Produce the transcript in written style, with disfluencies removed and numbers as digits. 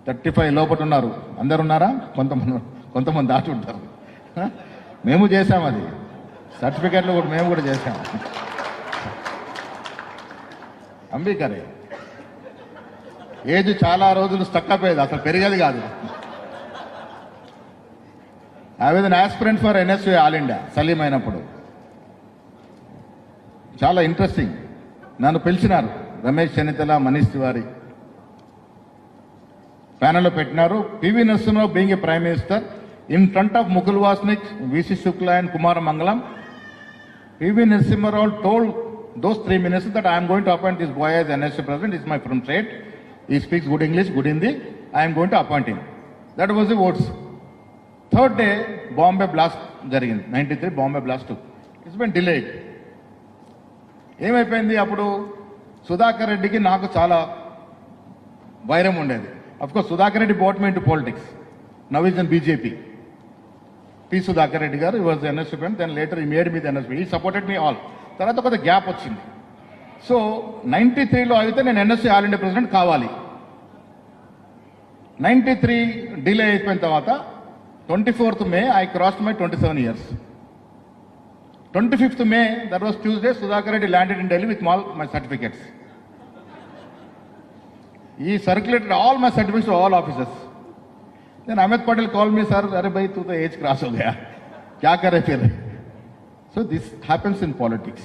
35 లోపల ఉన్నారు. అందరు ఉన్నారా? కొంతమంది దాటి ఉంటారు. మేము చేసాం అది. సర్టిఫికెట్లు కూడా మేము కూడా చేసాం. అంబీకరే ఏజ్ చాలా రోజులు స్టక్ అయిపోయేది, అసలు పెరిగేది కాదు. I was an aspirant for NSU all India సలీం అయినప్పుడు. చాలా ఇంట్రెస్టింగ్. నన్ను పిలిచినారు రమేష్ చెన్నితల, మనీష్ తివారీ ప్యానెల్లో పెట్టినారు. P V Narasimha Rao being a prime minister in front of Mukul Wasnik, V C Shukla and Kumara Mangalam, P V Narasimha Rao told those 3 ministers that I am going to appoint this boy as NSU president. He is my from trade. He speaks good English, good Hindi. I am going to appoint him. That was the votes. Third day, Bombay blast జరిగింది. 93 Bombay blast took. It's been delayed. ఏమైపోయింది అప్పుడు? సుధాకర్ రెడ్డికి నాకు చాలా వైరం ఉండేది. Of course Sudhakar Reddy brought me into politics. Now he's in BJP. P. Sudhakar Reddy garu, he was the NSU president, then later he made me the NSU. He supported me all. తర్వాత ఒక gap వచ్చింది. సో 93లో అయితే నేను NSC all India president కావాలి. 93 delay అయిపోయిన తర్వాత 24th May I crossed my 27 years. 25th May, that was Tuesday, Sudhakar Reddy landed in Delhi with all my certificates. He circulated all my certificates to all officers. Then Amit Patel called me, sir, अरे भाई तू तो as cross हो गया, क्या करे फिर? So this happens in politics.